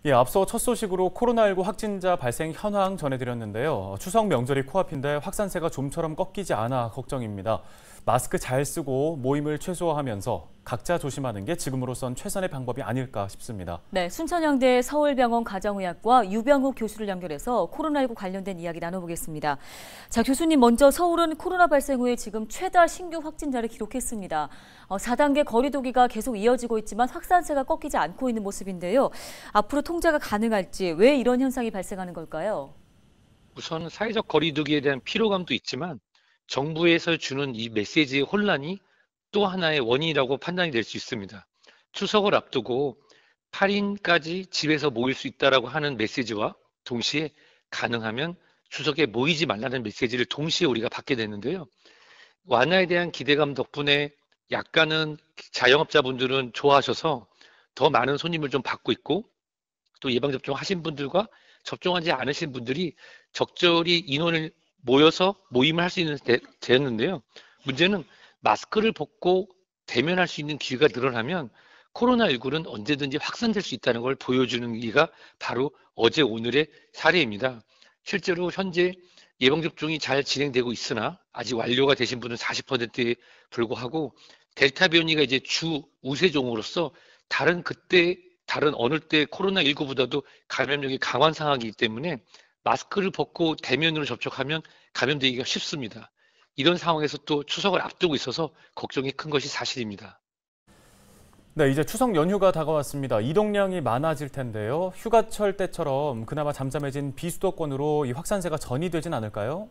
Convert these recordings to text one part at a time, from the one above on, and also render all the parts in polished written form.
예, 앞서 첫 소식으로 코로나19 확진자 발생 현황 전해드렸는데요. 추석 명절이 코앞인데 확산세가 좀처럼 꺾이지 않아 걱정입니다. 마스크 잘 쓰고 모임을 최소화하면서 각자 조심하는 게 지금으로선 최선의 방법이 아닐까 싶습니다. 네, 순천향대 서울병원 가정의학과 유병욱 교수를 연결해서 코로나19 관련된 이야기 나눠보겠습니다. 자, 교수님 먼저 서울은 코로나 발생 후에 지금 최다 신규 확진자를 기록했습니다. 4단계 거리두기가 계속 이어지고 있지만 확산세가 꺾이지 않고 있는 모습인데요. 앞으로 통제가 가능할지 왜 이런 현상이 발생하는 걸까요? 우선 사회적 거리두기에 대한 피로감도 있지만 정부에서 주는 이 메시지의 혼란이 또 하나의 원인이라고 판단이 될 수 있습니다. 추석을 앞두고 8인까지 집에서 모일 수 있다라고 하는 메시지와 동시에 가능하면 추석에 모이지 말라는 메시지를 동시에 우리가 받게 되는데요. 완화에 대한 기대감 덕분에 약간은 자영업자분들은 좋아하셔서 더 많은 손님을 좀 받고 있고 또 예방접종 하신 분들과 접종하지 않으신 분들이 적절히 인원을 모여서 모임을 할 수 있는 되었는데요. 문제는 마스크를 벗고 대면할 수 있는 기회가 늘어나면 코로나19는 언제든지 확산될 수 있다는 걸 보여주는 게가 바로 어제 오늘의 사례입니다. 실제로 현재 예방접종이 잘 진행되고 있으나 아직 완료가 되신 분은 40%에 불과하고 델타 변이가 이제 주 우세종으로서 다른 어느 때 코로나19보다도 감염력이 강한 상황이기 때문에 마스크를 벗고 대면으로 접촉하면 감염되기가 쉽습니다. 이런 상황에서 또 추석을 앞두고 있어서 걱정이 큰 것이 사실입니다. 네, 이제 추석 연휴가 다가왔습니다. 이동량이 많아질 텐데요. 휴가철 때처럼 그나마 잠잠해진 비수도권으로 이 확산세가 전이되진 않을까요?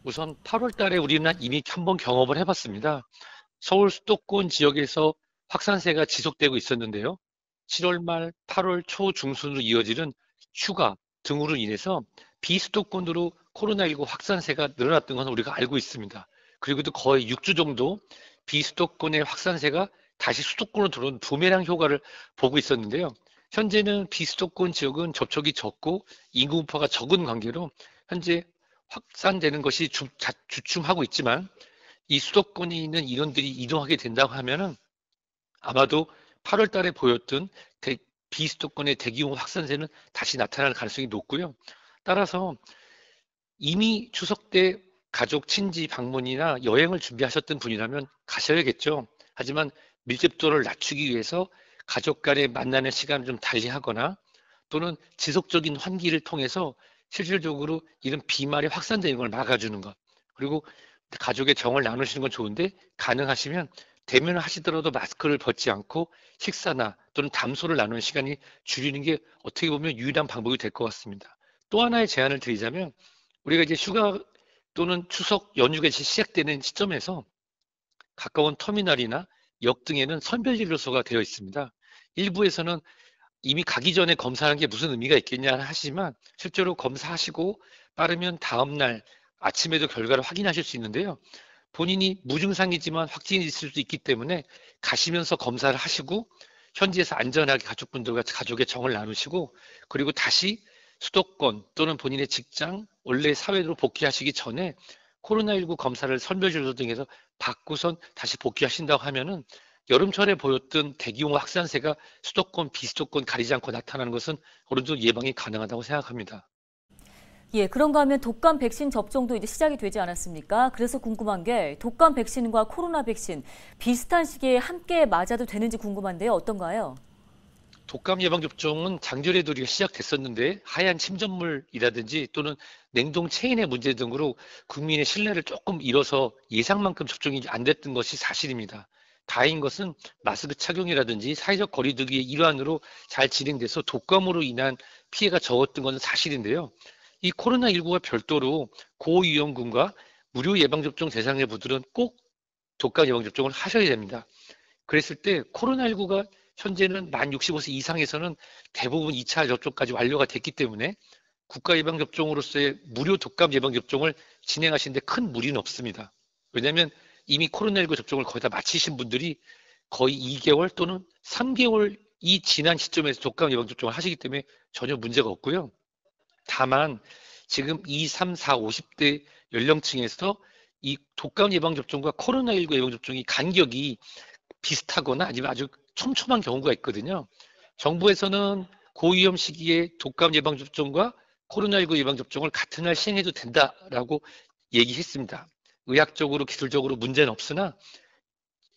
우선 8월 달에 우리는 이미 한번 경험을 해봤습니다. 서울 수도권 지역에서 확산세가 지속되고 있었는데요. 7월 말 8월 초 중순으로 이어지는 휴가 등으로 인해서 비수도권으로 코로나19 확산세가 늘어났던 건 우리가 알고 있습니다. 그리고 또 거의 6주 정도 비수도권의 확산세가 다시 수도권으로 들어온 부메랑 효과를 보고 있었는데요. 현재는 비수도권 지역은 접촉이 적고 인구 분포가 적은 관계로 현재 확산되는 것이 주춤하고 있지만 이 수도권에 있는 인원들이 이동하게 된다고 하면은 아마도 8월 달에 보였던 비수도권의 대규모 확산세는 다시 나타날 가능성이 높고요. 따라서 이미 추석 때 가족 친지 방문이나 여행을 준비하셨던 분이라면 가셔야겠죠. 하지만 밀집도를 낮추기 위해서 가족 간에 만나는 시간을 좀 달리하거나 또는 지속적인 환기를 통해서 실질적으로 이런 비말이 확산되는 걸 막아주는 것. 그리고 가족의 정을 나누시는 건 좋은데 가능하시면 대면을 하시더라도 마스크를 벗지 않고 식사나 또는 담소를 나누는 시간이 줄이는 게 어떻게 보면 유일한 방법이 될 것 같습니다. 또 하나의 제안을 드리자면 우리가 이제 휴가 또는 추석 연휴가 시작되는 시점에서 가까운 터미널이나 역 등에는 선별진료소가 되어 있습니다. 일부에서는 이미 가기 전에 검사하는 게 무슨 의미가 있겠냐 하시지만 실제로 검사하시고 빠르면 다음날 아침에도 결과를 확인하실 수 있는데요. 본인이 무증상이지만 확진이 있을 수도 있기 때문에 가시면서 검사를 하시고 현지에서 안전하게 가족분들과 가족의 정을 나누시고 그리고 다시 수도권 또는 본인의 직장, 원래 사회로 복귀하시기 전에 코로나19 검사를 선별진료소 등에서 받고선 다시 복귀하신다고 하면은 여름철에 보였던 대규모 확산세가 수도권, 비수도권 가리지 않고 나타나는 것은 어느 정도 예방이 가능하다고 생각합니다. 예, 그런가 하면 독감 백신 접종도 이제 시작이 되지 않았습니까? 그래서 궁금한 게 독감 백신과 코로나 백신 비슷한 시기에 함께 맞아도 되는지 궁금한데요. 어떤가요? 독감 예방접종은 장절에도 우리가 시작됐었는데 하얀 침전물이라든지 또는 냉동 체인의 문제 등으로 국민의 신뢰를 조금 잃어서 예상만큼 접종이 안 됐던 것이 사실입니다. 다행인 것은 마스크 착용이라든지 사회적 거리두기의 일환으로 잘 진행돼서 독감으로 인한 피해가 적었던 것은 사실인데요. 이 코로나19가 별도로 고위험군과 무료 예방접종 대상의 분들은 꼭 독감 예방접종을 하셔야 됩니다. 그랬을 때 코로나19가 현재는 만 65세 이상에서는 대부분 2차 접종까지 완료가 됐기 때문에 국가 예방접종으로서의 무료 독감 예방접종을 진행하시는데 큰 무리는 없습니다. 왜냐하면 이미 코로나19 접종을 거의 다 마치신 분들이 거의 2개월 또는 3개월이 지난 시점에서 독감 예방접종을 하시기 때문에 전혀 문제가 없고요. 다만 지금 2, 3, 4, 50대 연령층에서 이 독감 예방접종과 코로나19 예방접종이 간격이 비슷하거나 아니면 아주 촘촘한 경우가 있거든요. 정부에서는 고위험 시기에 독감 예방접종과 코로나19 예방접종을 같은 날 시행해도 된다라고 얘기했습니다. 의학적으로 기술적으로 문제는 없으나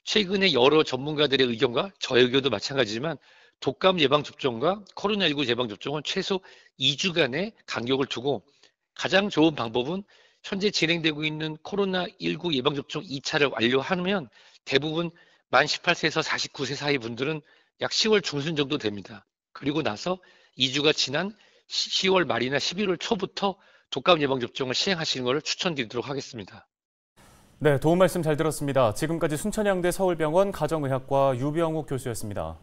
최근에 여러 전문가들의 의견과 저의 의견도 마찬가지지만 독감 예방접종과 코로나19 예방접종은 최소 2주간의 간격을 두고 가장 좋은 방법은 현재 진행되고 있는 코로나19 예방접종 2차를 완료하면 대부분 만 18세에서 49세 사이 분들은 약 10월 중순 정도 됩니다. 그리고 나서 2주가 지난 10월 말이나 11월 초부터 독감 예방접종을 시행하시는 것을 추천드리도록 하겠습니다. 네, 도움 말씀 잘 들었습니다. 지금까지 순천향대 서울병원 가정의학과 유병욱 교수였습니다.